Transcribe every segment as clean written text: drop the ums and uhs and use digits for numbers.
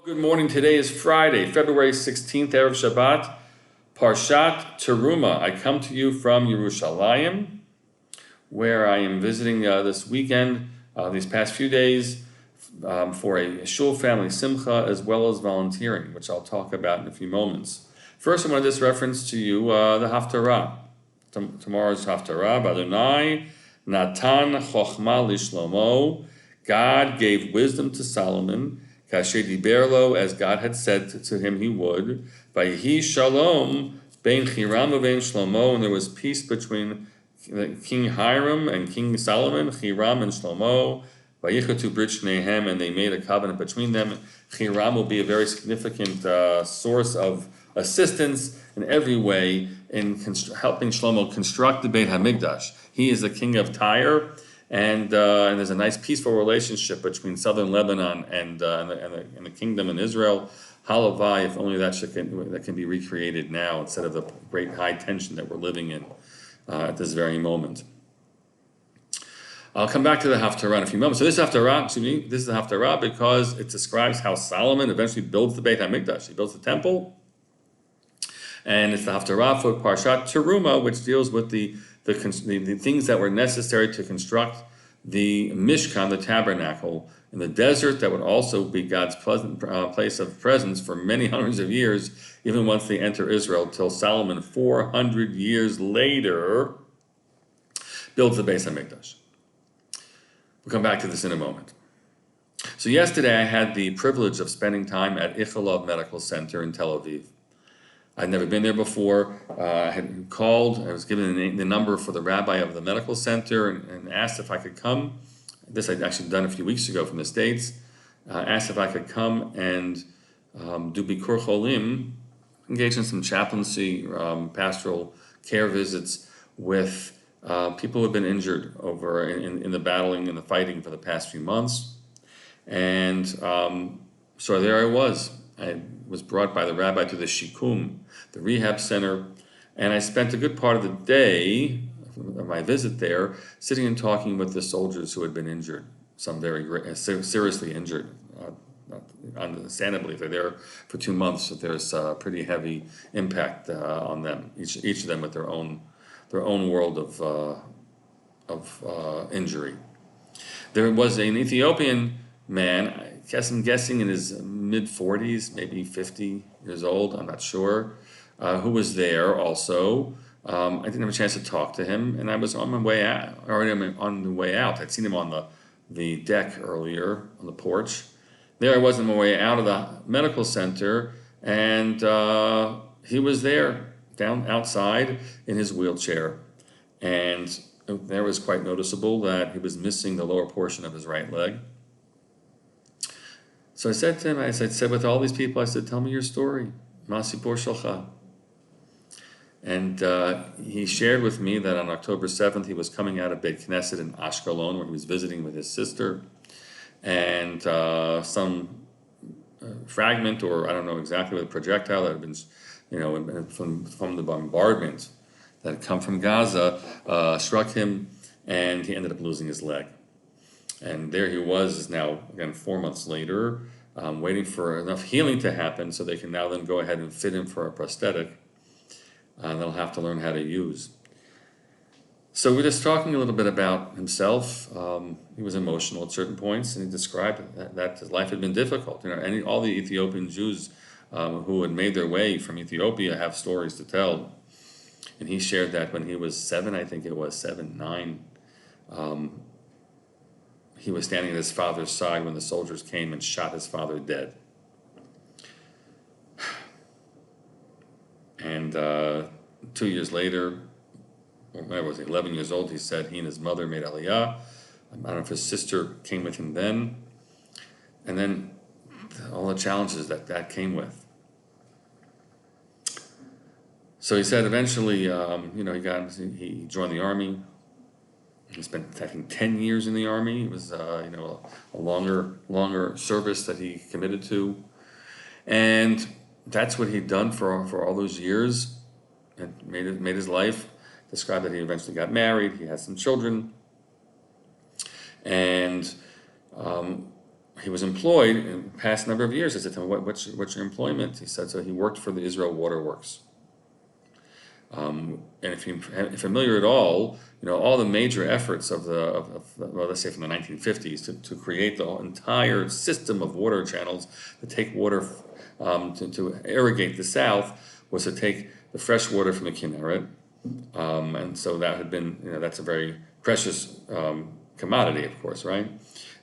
Good morning. Today is Friday, February 16th, Erev Shabbat, Parshat Terumah. I come to you from Yerushalayim, where I am visiting this weekend, these past few days, for a shul family simcha, as well as volunteering, which I'll talk about in a few moments. First, I want to just reference to you the Haftarah. Tomorrow's Haftarah, Adonai Natan Chochma Lishlomo. God gave wisdom to Solomon, Kasher Diberlo, as God had said to him he would. Vayihi Shalom Bein Hiram uvein Shlomo, and there was peace between King Hiram and King Solomon, Hiram and Shlomo. Vayichatu Brit Shnehem, and they made a covenant between them. Hiram will be a very significant source of assistance in every way in helping Shlomo construct the Beit HaMikdash. He is the king of Tyre, and there's a nice peaceful relationship between southern Lebanon and the kingdom in Israel. Halavai, if only that can be recreated now instead of the great high tension that we're living in at this very moment. I'll come back to the Haftarah in a few moments. So this is the Haftarah because it describes how Solomon eventually builds the Beit HaMikdash. He builds the temple, and it's the Haftarah for Parshat Terumah, which deals with the things that were necessary to construct the Mishkan, the tabernacle, in the desert that would also be God's pleasant place of presence for many hundreds of years, even once they enter Israel, till Solomon, 400 years later, builds the Beit HaMikdash. We'll come back to this in a moment. So yesterday I had the privilege of spending time at Ichalov Medical Center in Tel Aviv. I'd never been there before. I had called, I was given the number for the rabbi of the medical center and asked if I could come. This I'd actually done a few weeks ago from the States. Asked if I could come and do Bikur Cholim, engage in some chaplaincy, pastoral care visits with people who have been injured over in the battling and the fighting for the past few months. And so there I was. I was brought by the rabbi to the Shikum, the rehab center, and I spent a good part of the day of my visit there sitting and talking with the soldiers who had been injured, some very seriously injured. Understandably, if they're there for 2 months, there's a pretty heavy impact on them, each of them with their own world of injury. There was an Ethiopian man, I'm guessing in his mid-40s, maybe 50 years old, I'm not sure, who was there also. I didn't have a chance to talk to him, and I was on my way out, already on the way out. I'd seen him on the deck earlier, on the porch. There I was on my way out of the medical center, and he was there, down outside in his wheelchair. And there was quite noticeable that he was missing the lower portion of his right leg. So I said to him, I said with all these people, I said, tell me your story, Masipur Shalcha. And he shared with me that on October 7th, he was coming out of Beit Knesset in Ashkelon, where he was visiting with his sister. And some fragment, or I don't know exactly what projectile that had been, from the bombardment that had come from Gaza, struck him, and he ended up losing his leg. And there he was now, again, 4 months later, waiting for enough healing to happen so they can now then go ahead and fit him for a prosthetic that he'll have to learn how to use. So we're just talking a little bit about himself. He was emotional at certain points, and he described that his life had been difficult. All the Ethiopian Jews who had made their way from Ethiopia have stories to tell. And he shared that when he was 7, I think it was 7, 9, he was standing at his father's side when the soldiers came and shot his father dead. And 2 years later, when I was 11 years old, he said he and his mother made Aliyah. I don't know if his sister came with him then. And then all the challenges that came with. So he said eventually, he joined the army. He spent, I think, 10 years in the army. It was, a longer service that he committed to. And that's what he'd done for all those years and made his life. Described that he eventually got married. He had some children. And he was employed in the past number of years. I said to him, what's your employment? He said, so he worked for the Israel Waterworks. And if you're familiar at all, all the major efforts of well, let's say from the 1950s to create the entire system of water channels to take water to irrigate the South was to take the fresh water from the Kinneret. And so that had been, that's a very precious commodity, of course, right?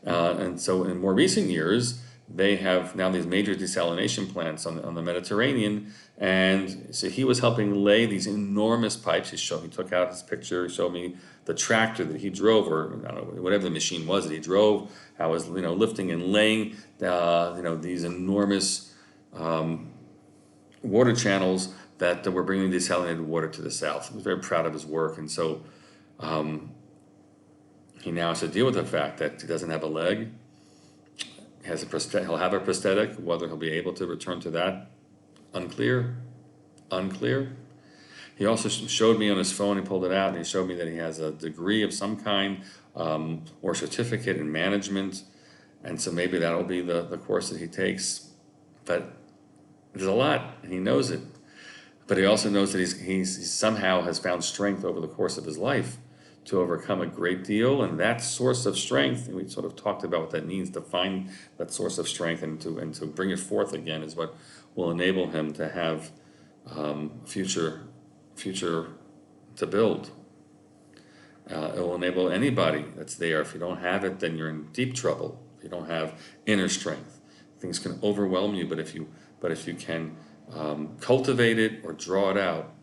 And so in more recent years, they have now these major desalination plants on the Mediterranean, and so he was helping lay these enormous pipes. He took out his picture, showed me the tractor that he drove, or I don't know, whatever the machine was that he drove. How it was lifting and laying these enormous water channels that were bringing desalinated water to the South. He was very proud of his work, and so he now has to deal with the fact that he doesn't have a leg. He'll have a prosthetic. Whether he'll be able to return to that, unclear. He also showed me on his phone. He pulled it out and he showed me that he has a degree of some kind or certificate in management, and so maybe that'll be the course that he takes. But there's a lot, and he knows it. But he also knows that he somehow has found strength over the course of his life to overcome a great deal, and that source of strength, and we sort of talked about what that means, to find that source of strength and to bring it forth again is what will enable him to have future to build. It will enable anybody that's there. If you don't have it, then you're in deep trouble. If you don't have inner strength, things can overwhelm you. But if you can cultivate it or draw it out,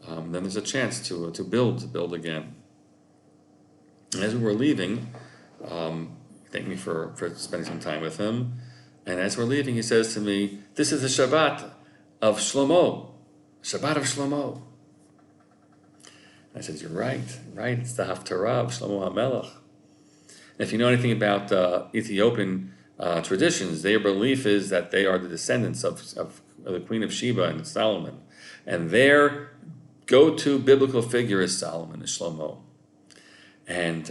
then there's a chance to build again. And as we were leaving, thank me for spending some time with him. And as we're leaving, he says to me, "This is the Shabbat of Shlomo, Shabbat of Shlomo." I said, "You're right. It's the Haftarah of Shlomo HaMelech." And if you know anything about Ethiopian traditions, their belief is that they are the descendants of the Queen of Sheba and Solomon, and their go-to biblical figure is Solomon, is Shlomo. And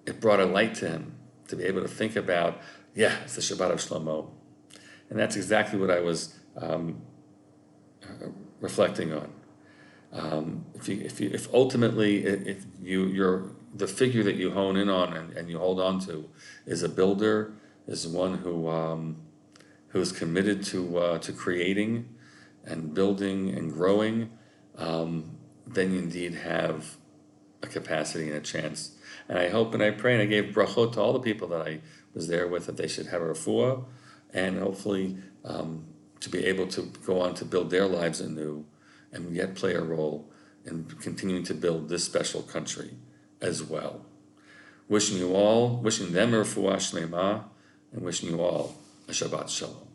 it brought a light to him to be able to think about, it's the Shabbat of Shlomo. And that's exactly what I was reflecting on. If ultimately you're the figure that you hone in on and you hold on to is a builder, is one who's committed to creating and building and growing, then you indeed have a capacity and a chance. And I hope and I pray and I gave brachot to all the people that I was there with, that they should have a refuah, and hopefully to be able to go on to build their lives anew and yet play a role in continuing to build this special country as well. Wishing them a refuah shlema, and wishing you all a Shabbat Shalom.